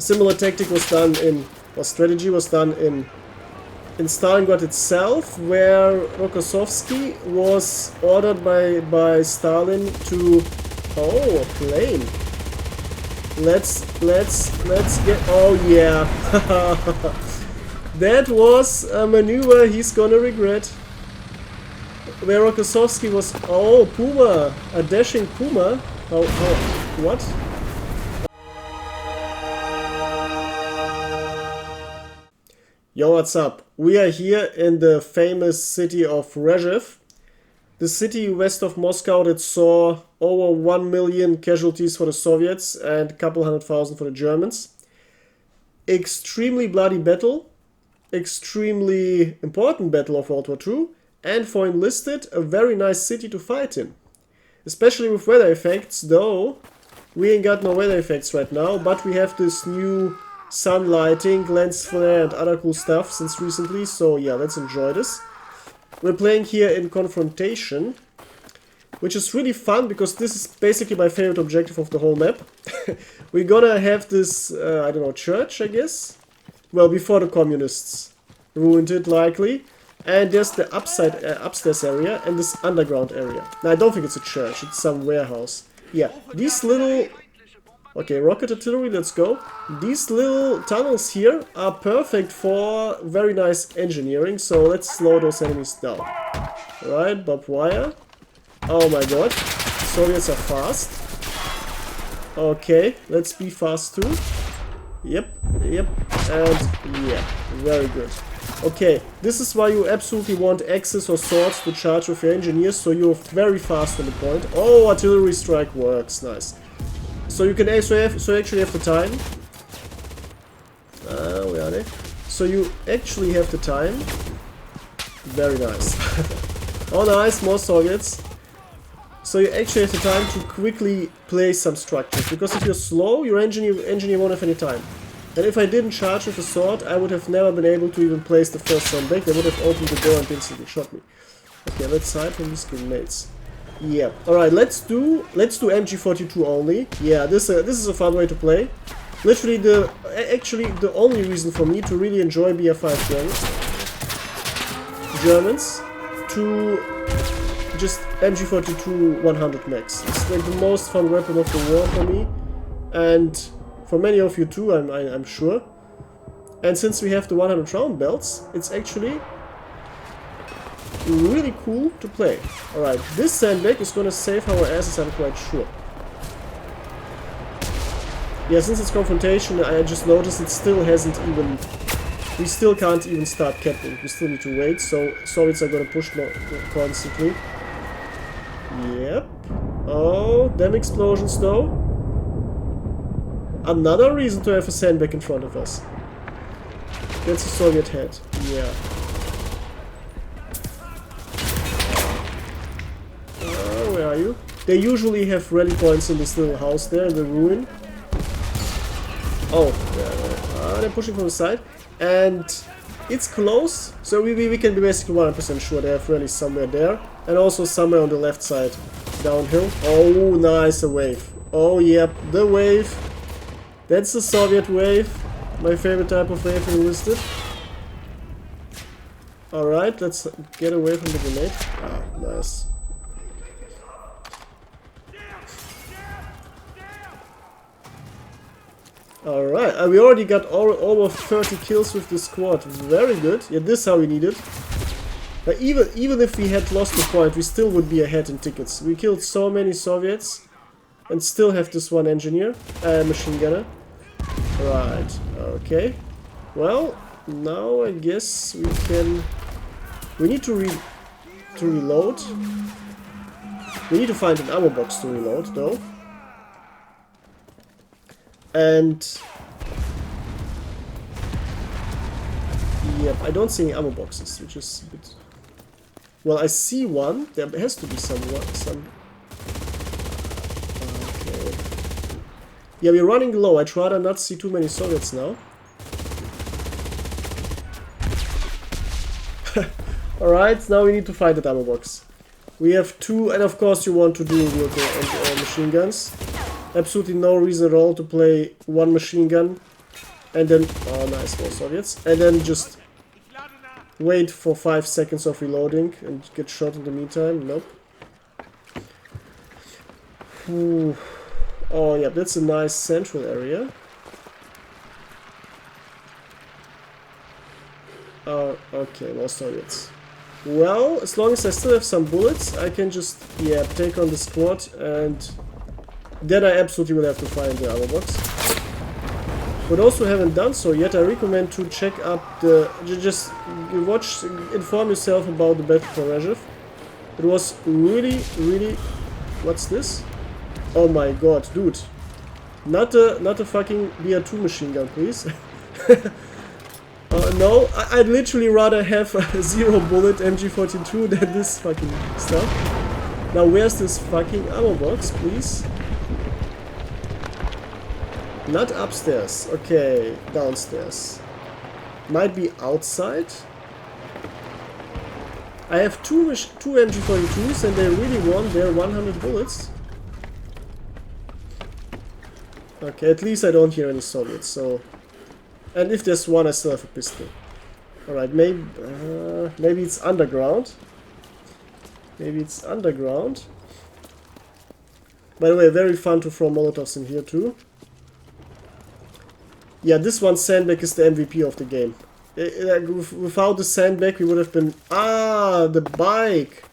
Similar tactic was done in, or strategy was done in Stalingrad itself, where Rokossovsky was ordered by Stalin to... Oh, a plane. Let's get... Oh yeah. That was a maneuver he's gonna regret. Where Rokossovsky was... Oh, Puma. A dashing Puma. What? Yo, what's up? We are here in the famous city of Rzhev. The city west of Moscow that saw over 1 million casualties for the Soviets and a couple 100,000 for the Germans. Extremely bloody battle. Extremely important battle of World War II. And for Enlisted, a very nice city to fight in. Especially with weather effects, though we ain't got no weather effects right now, but we have this new sun lighting, lens flare and other cool stuff since recently, so yeah, let's enjoy this. We're playing here in Confrontation, which is really fun because this is basically my favorite objective of the whole map. We're gonna have this, I don't know, church, I guess? Well, before the communists ruined it, likely. And there's the upstairs area and this underground area. Now, I don't think it's a church, it's some warehouse. Yeah, these little... Okay, rocket artillery, let's go. These little tunnels here are perfect for very nice engineering, so let's slow those enemies down. Right, barbed wire. Oh my god, Soviets are fast. Okay, let's be fast too. Yep, and yeah, very good. Okay, this is why you absolutely want axes or swords to charge with your engineers, so you're very fast on the point. Oh, artillery strike works, nice. So you can actually have the time. Where are they? So you actually have the time. Very nice. Oh nice, more Soviets. So you actually have the time to quickly place some structures, because if you're slow, your engineer won't have any time. And if I didn't charge with a sword, I would have never been able to even place the first one back. They would have opened the door and instantly shot me. Okay, let's hide from these grenades. Yeah, alright, let's do MG-42 only. Yeah, this is a fun way to play. Literally actually the only reason for me to really enjoy BR-5 Germans to just MG-42 100 max. It's like the most fun weapon of the war for me, and for many of you too, I'm sure. And since we have the 100 round belts, it's actually really cool to play. Alright, this sandbag is gonna save our asses, I'm quite sure. Yeah, since it's Confrontation, I just noticed it still hasn't even... We still can't even start capping. We still need to wait, so Soviets are gonna push more constantly. Yep. Oh, damn explosions though. Another reason to have a sandbag in front of us. That's a Soviet head. Yeah. Where are you? They usually have rally points in this little house there in the ruin. Oh, they're pushing from the side. And it's close, so we can be basically 100% sure they have rallies somewhere there. And also somewhere on the left side, downhill. Oh, nice, a wave. Oh, yep, the wave. That's the Soviet wave. My favorite type of wave Enlisted. Alright, let's get away from the grenade. Ah, nice. Alright, we already got over 30 kills with this squad. Very good. Yeah, this is how we need it. Even if we had lost the point, we still would be ahead in tickets. We killed so many Soviets and still have this one engineer, machine gunner. Right, okay. Well, now I guess we can... We need to reload. We need to find an ammo box to reload, though. And... Yep, I don't see any ammo boxes, which is a bit... Well, I see one. There has to be some... Okay. Yeah, we're running low. I'd rather not see too many Soviets now. Alright, now we need to find that ammo box. We have two, and of course you want to do vehicle and machine guns. Absolutely no reason at all to play one machine gun And then, oh nice, more Soviets. And then just wait for 5 seconds of reloading and get shot in the meantime. Nope. Ooh. Oh yeah, that's a nice central area. Okay, more Soviets. Well, as long as I still have some bullets, I can just, yeah, take on the squad, and then I absolutely will have to find the ammo box. For those who haven't done so yet, I recommend to check up the, just watch, inform yourself about the Battle for Rzhev. It was really, really, what's this? Oh my god, dude. Not a fucking BR-2 machine gun, please. No, I'd literally rather have a 0 bullet MG-42 than this fucking stuff. Now where's this fucking ammo box, please? Not upstairs, okay, downstairs. Might be outside. I have two MG-42s and they really want their 100 bullets. Okay, at least I don't hear any Soviets, so... And if there's one, I still have a pistol. Alright, maybe it's underground. Maybe it's underground. By the way, very fun to throw Molotovs in here too. Yeah, this one sandbag is the MVP of the game. Without the sandbag, we would have been... Ah, the bike!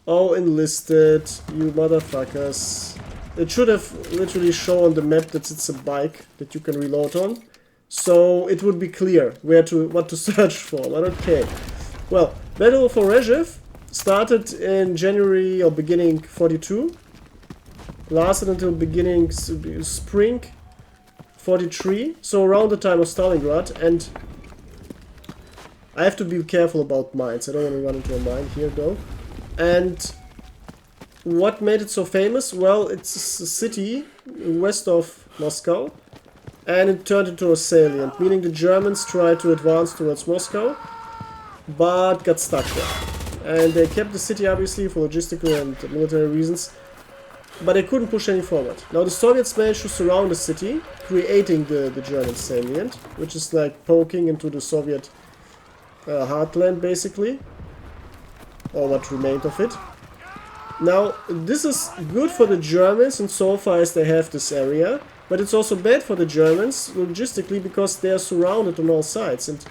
Oh, Enlisted, you motherfuckers. It should have literally shown on the map that it's a bike that you can reload on. So it would be clear what to search for, but okay. Well, Battle for Rzhev started in January or beginning 42. Lasted until beginning spring 43, so around the time of Stalingrad, and I have to be careful about mines. I don't want to run into a mine here though. And what made it so famous? Well, it's a city west of Moscow. And it turned into a salient, meaning the Germans tried to advance towards Moscow, but got stuck there. And they kept the city obviously for logistical and military reasons, but they couldn't push any forward. Now the Soviets managed to surround the city, creating the German salient, which is like poking into the Soviet heartland basically, or what remained of it. Now this is good for the Germans insofar as they have this area. But it's also bad for the Germans logistically because they are surrounded on all sides, and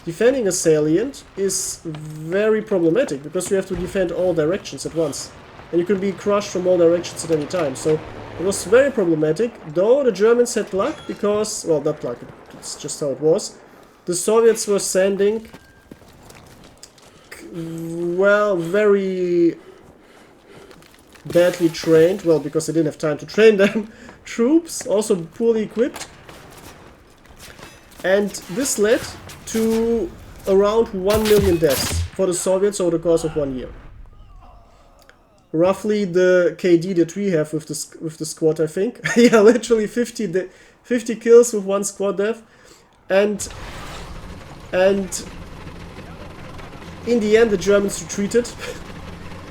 defending a salient is very problematic because you have to defend all directions at once, and you can be crushed from all directions at any time. So it was very problematic, though the Germans had luck because, well, not luck, it's just how it was. The Soviets were sending, well, very badly trained, well, because they didn't have time to train them, troops, also poorly equipped, and this led to around 1 million deaths for the Soviets over the course of 1 year. Roughly the KD that we have with the squad, I think. Yeah, literally 50 kills with 1 squad death, and in the end the Germans retreated.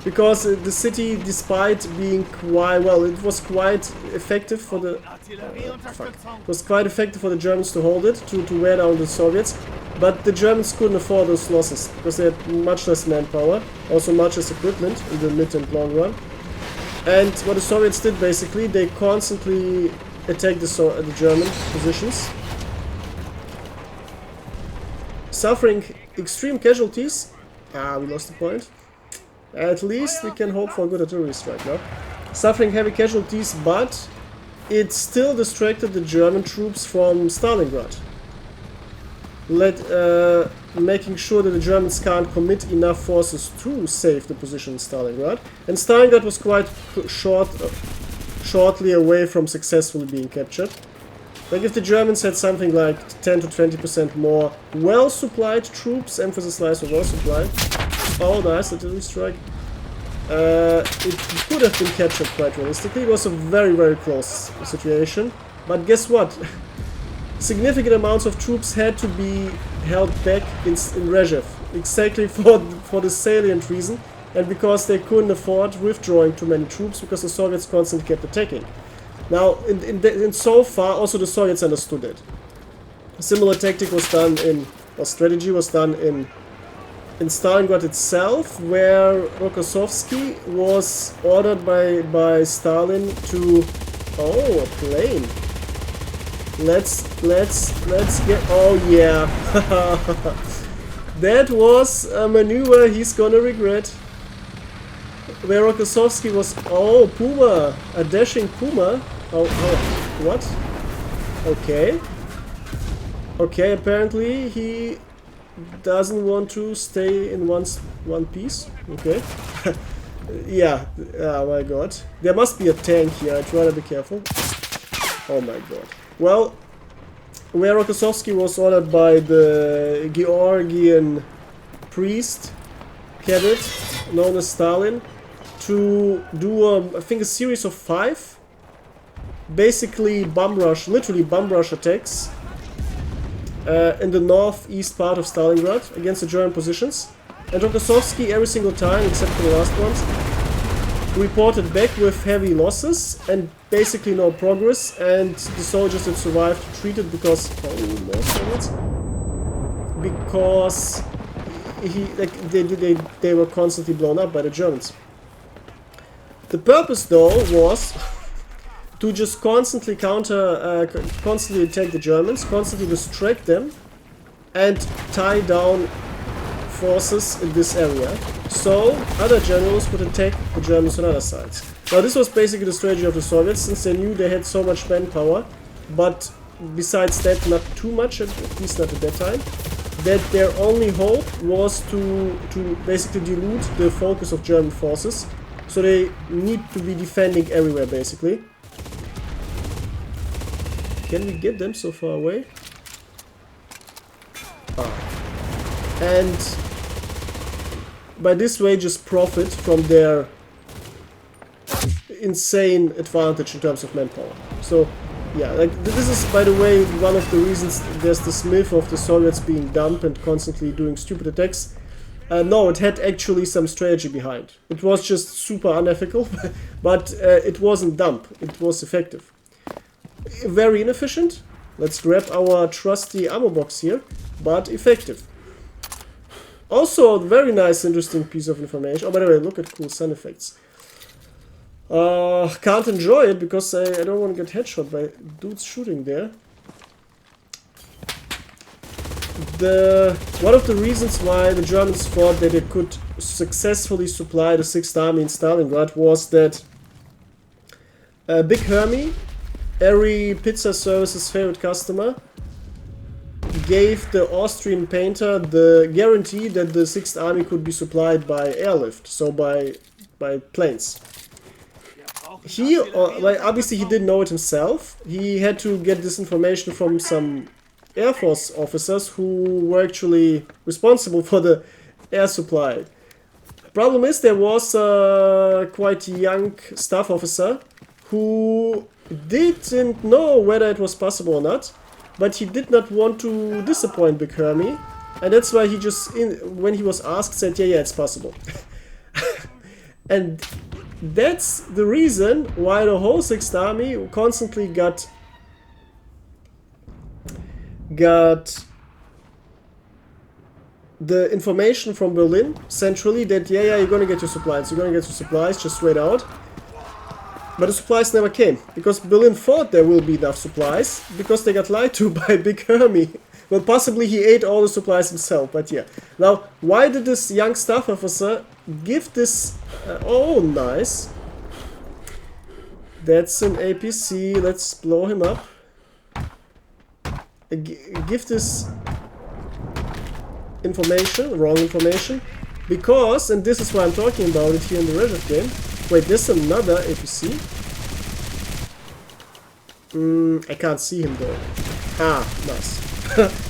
Because the city, despite being quite, well, it was quite effective for the it was quite effective for the Germans to hold it, to wear down the Soviets, but the Germans couldn't afford those losses because they had much less manpower, also much less equipment in the mid and long run. And what the Soviets did basically, they constantly attacked the German positions, suffering extreme casualties. Ah, we lost the point. At least we can hope for a good artillery strike now. Suffering heavy casualties, but it still distracted the German troops from Stalingrad. Making sure that the Germans can't commit enough forces to save the position in Stalingrad. And Stalingrad was quite shortly away from successfully being captured. Like if the Germans had something like 10 to 20% more well-supplied troops, emphasis lies on well-supplied. Oh, nice artillery strike. It could have been captured quite realistically. It was a very, very close situation. But guess what? Significant amounts of troops had to be held back in Rzhev, exactly for the salient reason, and because they couldn't afford withdrawing too many troops because the Soviets constantly kept attacking. Now, in so far, also the Soviets understood it. A similar tactic was done in, or strategy was done in Stalingrad itself, where Rokossovsky was ordered by Stalin to... Oh, a plane. Let's get... Oh, yeah. That was a maneuver he's gonna regret. Where Rokossovsky was... Oh, Puma. A dashing Puma. Oh, what? Okay. Okay, apparently he doesn't want to stay in one piece. Okay. Yeah. Oh my god. There must be a tank here. I'd rather be careful. Oh my god. Well, where Rokossovsky was ordered by the Georgian priest cadet known as Stalin to do I think a series of 5 basically literally bomb rush attacks in the northeast part of Stalingrad against the German positions. And Rokossovsky every single time, except for the last ones, reported back with heavy losses and basically no progress, and the soldiers that survived retreated because... Oh, more Soviets? Because they were constantly blown up by the Germans. The purpose though was to just constantly constantly attack the Germans, constantly distract them, and tie down forces in this area, so other generals could attack the Germans on other sides. Now this was basically the strategy of the Soviets, since they knew they had so much manpower, but besides that not too much, at least not at that time, that their only hope was to basically dilute the focus of German forces, so they need to be defending everywhere basically. Can we get them so far away? And by this way just profit from their insane advantage in terms of manpower. So yeah, like this is, by the way, one of the reasons there's this myth of the Soviets being dumb and constantly doing stupid attacks. No, it had actually some strategy behind. It was just super unethical, but it wasn't dumb. It was effective. Very inefficient. Let's grab our trusty ammo box here, but effective. Also, a very nice, interesting piece of information. Oh, by the way, look at cool sound effects. Can't enjoy it because I don't want to get headshot by dudes shooting there. One of the reasons why the Germans thought that they could successfully supply the 6th Army in Stalingrad was that Big Hermie, every pizza service's favorite customer, gave the Austrian painter the guarantee that the 6th Army could be supplied by airlift, so by planes. He, like, obviously he didn't know it himself. He had to get this information from some Air Force officers who were actually responsible for the air supply. Problem is, there was a quite young staff officer who didn't know whether it was possible or not, but he did not want to disappoint Big Hermie, and that's why he just, when he was asked, said, yeah, it's possible. And that's the reason why the whole 6th Army constantly got the information from Berlin centrally that yeah, you're gonna get your supplies, just straight out. But the supplies never came, because Berlin thought there will be enough supplies, because they got lied to by Big Hermie. Well, possibly he ate all the supplies himself, but yeah. Now, why did this young staff officer give this... oh, nice. That's an APC, let's blow him up. Give this information, wrong information, because, and this is why I'm talking about it here in the Rzhev game. Wait, there's another APC. I can't see him though. Ah, nice.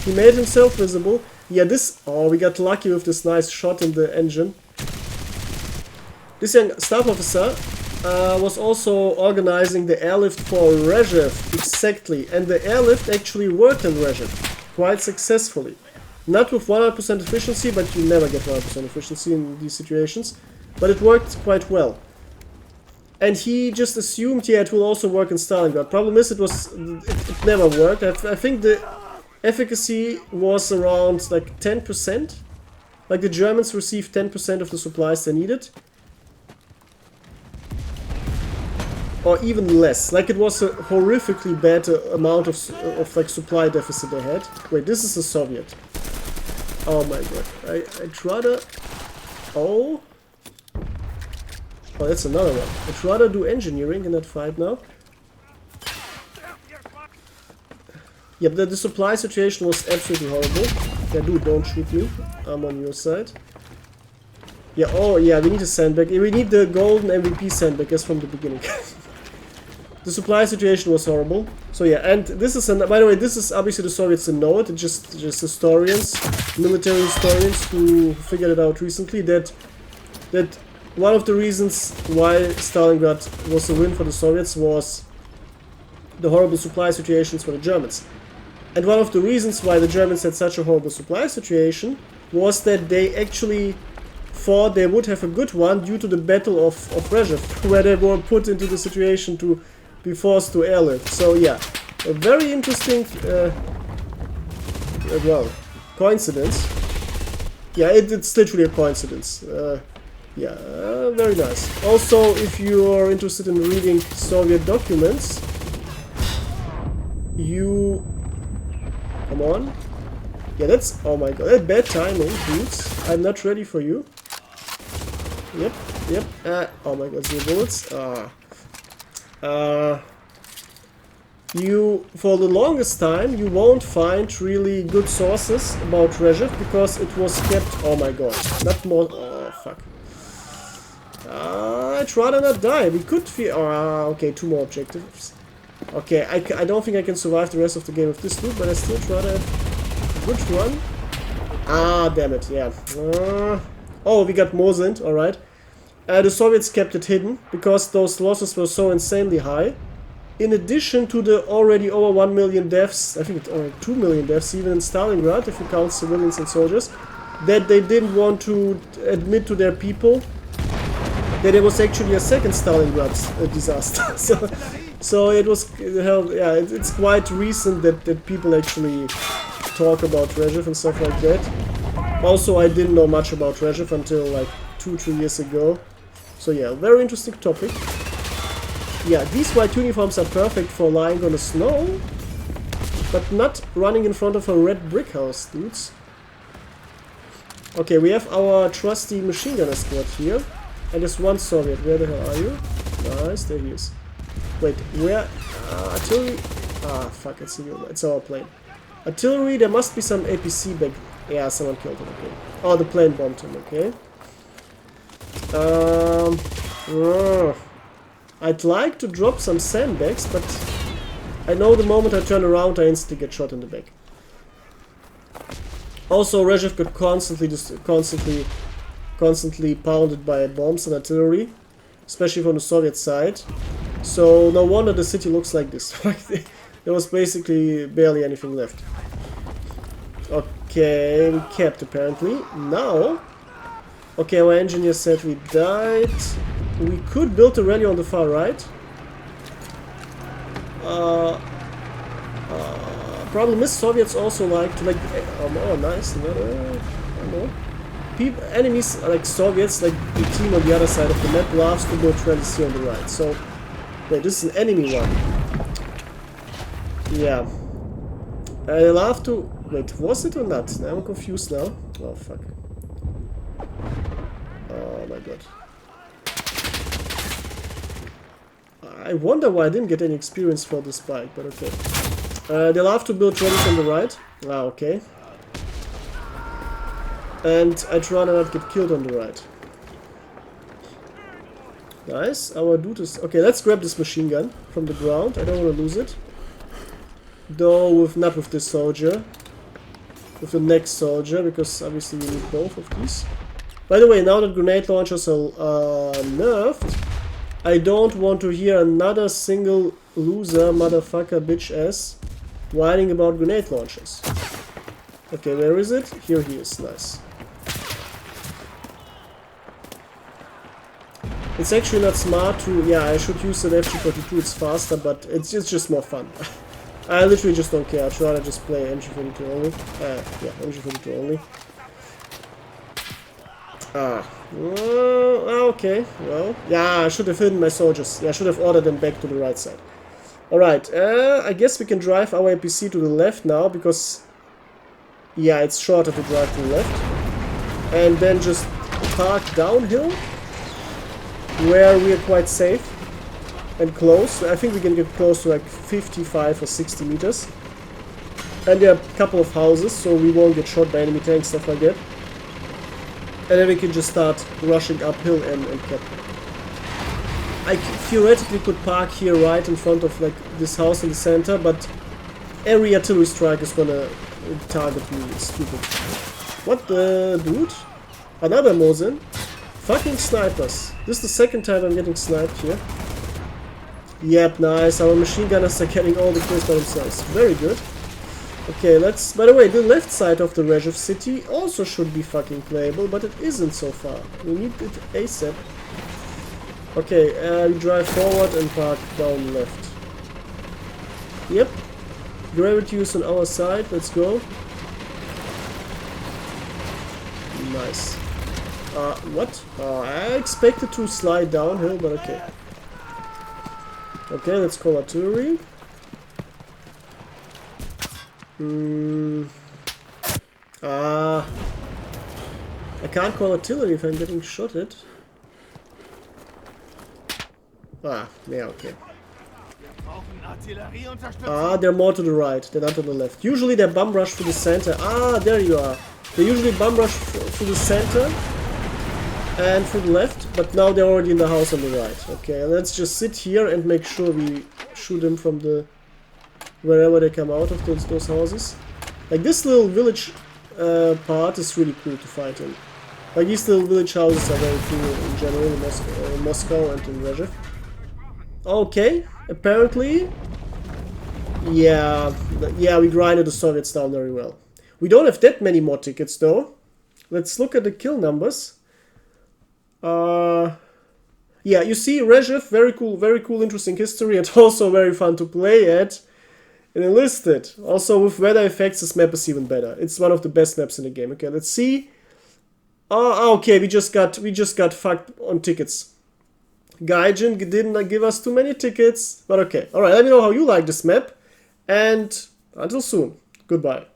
He made himself visible. Yeah, this... Oh, we got lucky with this nice shot in the engine. This young staff officer was also organizing the airlift for Rzhev, exactly. And the airlift actually worked in Rzhev quite successfully. Not with 100% efficiency, but you never get 100% efficiency in these situations. But it worked quite well. And he just assumed, yeah, it will also work in Stalingrad. Problem is, it never worked. I think efficacy was around like 10%. Like the Germans received 10% of the supplies they needed. Or even less. Like it was a horrifically bad amount of like supply deficit they had. Wait, this is a Soviet. Oh my god. I try to... Oh. Oh, that's another one. I try to do engineering in that fight now. Yeah, but the supply situation was absolutely horrible. Yeah, dude, don't shoot me. I'm on your side. Yeah, oh yeah, we need a sandbag. We need the golden MVP sandbag as from the beginning. The supply situation was horrible. So yeah, and this is, by the way, this is obviously the Soviets didn't know it. It's just historians, military historians who figured it out recently that one of the reasons why Stalingrad was a win for the Soviets was the horrible supply situations for the Germans. And one of the reasons why the Germans had such a horrible supply situation was that they actually thought they would have a good one due to the Battle of Rzhev, where they were put into the situation to be forced to airlift. So yeah, a very interesting, well, coincidence. Yeah, it's literally a coincidence. Yeah, very nice. Also, if you are interested in reading Soviet documents, you... Come on. Yeah, that's... Oh my god, that's bad timing, dudes. I'm not ready for you. Yep, yep. Oh my god, 0 bullets. You, for the longest time, you won't find really good sources about Rzhev because it was kept... Oh my god, not more... Oh, fuck. I'd rather not die. We could feel... okay, 2 more objectives. Okay, I don't think I can survive the rest of the game with this dude, but I still try to have a good run. Ah, damn it, yeah. Oh, we got Mosint, alright. The Soviets kept it hidden, because those losses were so insanely high. In addition to the already over 1 million deaths, I think it's already 2 million deaths even in Stalingrad, if you count civilians and soldiers, that they didn't want to admit to their people that there was actually a second Stalingrad disaster. So it was, yeah, it's quite recent that people actually talk about Rzhev and stuff like that. Also, I didn't know much about Rzhev until like 2-3 years ago. So yeah, very interesting topic. Yeah, these white uniforms are perfect for lying on the snow, but not running in front of a red brick house, dudes. Okay, we have our trusty machine gunner squad here. And there's one Soviet. Where the hell are you? Nice, there he is. Wait, where? Artillery? Ah, fuck, it's our plane. Artillery, there must be some APC back. Yeah, someone killed him, okay. Oh, the plane bombed him, okay. I'd like to drop some sandbags, but I know the moment I turn around, I instantly get shot in the back. Also, Rzhev got constantly pounded by bombs and artillery, especially from the Soviet side. So no wonder the city looks like this. There was basically barely anything left. Okay, we kept apparently. Now, okay, our engineer said we died. We could build a rally on the far right. Problem is, Soviets also like to oh nice, enemies like Soviets, like the team on the other side of the map, loves to build rallies here on the right. So, wait, this is an enemy one. Yeah. I'll have to... Wait, was it or not? I'm confused now. Oh, fuck. Oh, my god. I wonder why I didn't get any experience for this bike, but okay. They'll have to build rallies on the right. Ah, okay. And I'd rather not get killed on the right. Nice, our dude is... Okay, let's grab this machine gun from the ground. I don't want to lose it. Though, not with this soldier. With the next soldier, because obviously we need both of these. By the way, now that grenade launchers are nerfed, I don't want to hear another single loser, motherfucker, bitch ass, whining about grenade launchers. Okay, where is it? Here he is, nice. It's actually not smart to... Yeah, I should use an MG-42, it's faster, but it's just more fun. I literally just don't care. I'd rather just play MG-42 only. Yeah, MG-42 only. Okay, well, yeah, I should have hidden my soldiers. Yeah, I should have ordered them back to the right side. Alright, I guess we can drive our APC to the left now, because, yeah, it's shorter to drive to the left. And then just park downhill, where we are quite safe and close. I think we can get close to like 55 or 60 meters. And there are a couple of houses, so we won't get shot by enemy tanks, stuff like that. And then we can just start rushing uphill and cap. I theoretically could park here right in front of like this house in the center, but every artillery strike is gonna target me. It's stupid. What the dude? Another Mosin? Fucking snipers. This is the second time I'm getting sniped here. Yep, nice. Our machine gunners are getting all the kills by themselves. Very good. Okay, let's... By the way, the left side of the Rzhev city also should be fucking playable, but it isn't so far. We need it ASAP. Okay, we drive forward and park down left. Yep. Gravity is on our side. Let's go. Nice. What? I expected to slide downhill, but okay. Okay, let's call artillery. I can't call artillery if I'm getting shot at. Yeah, okay. They're more to the right, they're not to the left. Usually they bum rush through the center. There you are. They usually bum rush through the center and through the left, but now they're already in the house on the right. Okay, let's just sit here and make sure we shoot them from the... wherever they come out of those houses. Like this little village part is really cool to fight in. Like these little village houses are very cool in general in Moscow and in Rzhev. Okay, apparently, yeah, we grinded the Soviets down very well. We don't have that many more tickets though. Let's look at the kill numbers. Yeah, you see Rzhev, very cool, interesting history, and also very fun to play at. And Enlisted, also with weather effects, this map is even better. It's one of the best maps in the game. Okay, let's see. Okay, we just got fucked on tickets. Gaijin didn't give us too many tickets, but okay. Alright, let me know how you like this map, and until soon, goodbye.